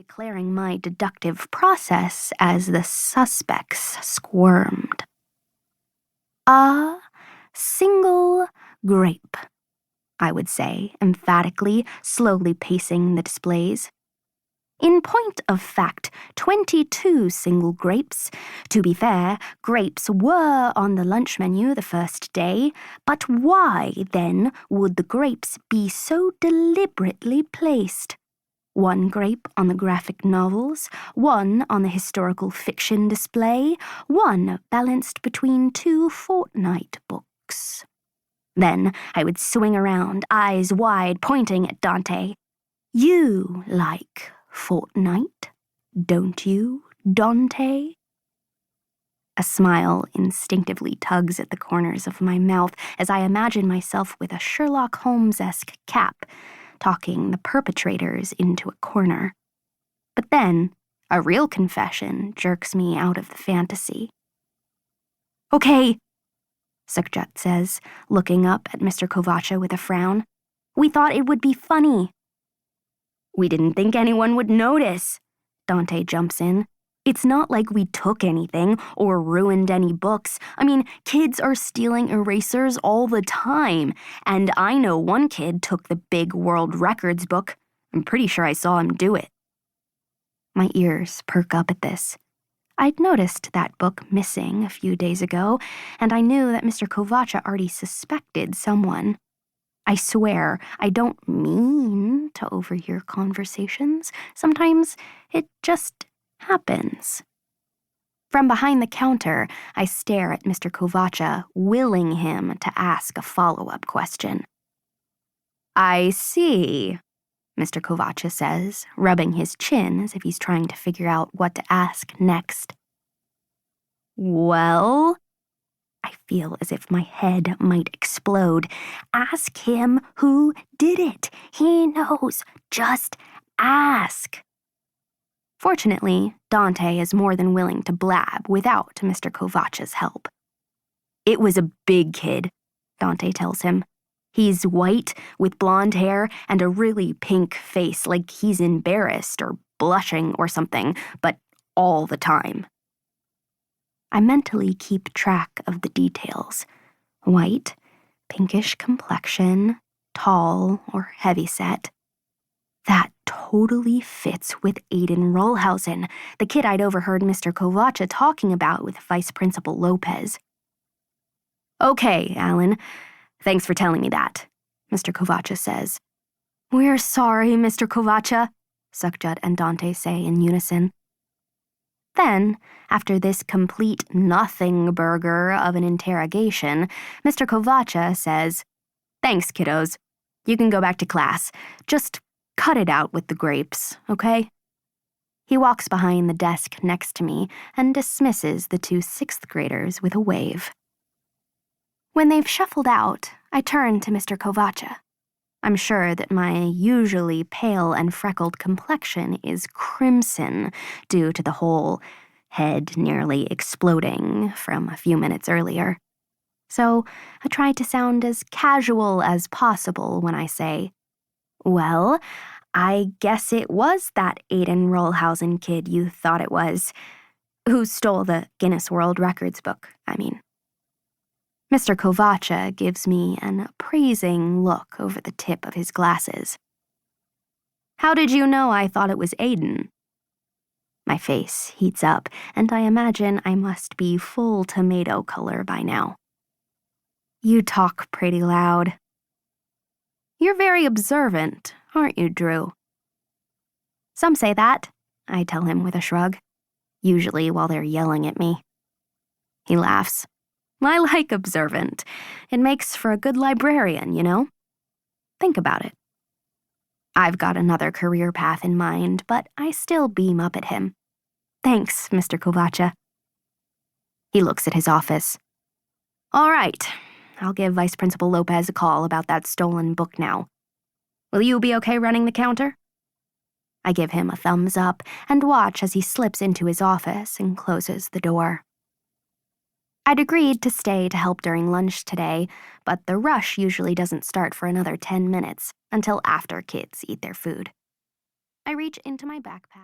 declaring my deductive process as the suspects squirmed. "A single grape," I would say, emphatically, slowly pacing the displays. "In point of fact, 22 single grapes. To be fair, grapes were on the lunch menu the first day, but why, then, would the grapes be so deliberately placed? One grape on the graphic novels, one on the historical fiction display, one balanced between 2 fortnight books." Then I would swing around, eyes wide, pointing at Dante. "You like fortnight, don't you, Dante?" A smile instinctively tugs at the corners of my mouth as I imagine myself with a Sherlock Holmes-esque cap, talking the perpetrators into a corner. But then, a real confession jerks me out of the fantasy. "Okay," Sukhjat says, looking up at Mr. Kovacha with a frown. "We thought it would be funny." "We didn't think anyone would notice," Dante jumps in. "It's not like we took anything or ruined any books. I mean, kids are stealing erasers all the time, and I know one kid took the big world records book. I'm pretty sure I saw him do it." My ears perk up at this. I'd noticed that book missing a few days ago, and I knew that Mr. Kovacha already suspected someone. I swear, I don't mean to overhear conversations. Sometimes it just happens. From behind the counter, I stare at Mr. Kovacha, willing him to ask a follow-up question. "I see," Mr. Kovacha says, rubbing his chin as if he's trying to figure out what to ask next. "Well?" I feel as if my head might explode. "Ask him who did it. He knows. Just ask." Fortunately, Dante is more than willing to blab without Mr. Kovacha's help. "It was a big kid," Dante tells him. "He's white, with blonde hair, and a really pink face, like he's embarrassed or blushing or something, but all the time." I mentally keep track of the details. White, pinkish complexion, tall or heavyset. That totally fits with Aiden Rollhausen, the kid I'd overheard Mr. Kovacha talking about with Vice Principal Lopez. "Okay, Alan. Thanks for telling me that," Mr. Kovacha says. "We're sorry, Mr. Kovacha," Sukhjat and Dante say in unison. Then, after this complete nothing burger of an interrogation, Mr. Kovacha says, "Thanks, kiddos. You can go back to class. Just cut it out with the grapes, okay?" He walks behind the desk next to me and dismisses the 2 sixth graders with a wave. When they've shuffled out, I turn to Mr. Kovacha. I'm sure that my usually pale and freckled complexion is crimson due to the whole head nearly exploding from a few minutes earlier. So I try to sound as casual as possible when I say, "Well, I guess it was that Aiden Rollhausen kid you thought it was, who stole the Guinness World Records book, I mean." Mr. Kovacha gives me an appraising look over the tip of his glasses. "How did you know I thought it was Aiden?" My face heats up, and I imagine I must be full tomato color by now. "You talk pretty loud." "You're very observant, aren't you, Drew?" "Some say that," I tell him with a shrug, usually while they're yelling at me. He laughs. "I like observant. It makes for a good librarian, you know? Think about it." I've got another career path in mind, but I still beam up at him. "Thanks, Mr. Kovacha." He looks at his office. "All right, I'll give Vice Principal Lopez a call about that stolen book now. Will you be okay running the counter?" I give him a thumbs up and watch as he slips into his office and closes the door. I'd agreed to stay to help during lunch today, but the rush usually doesn't start for another 10 minutes, until after kids eat their food. I reach into my backpack.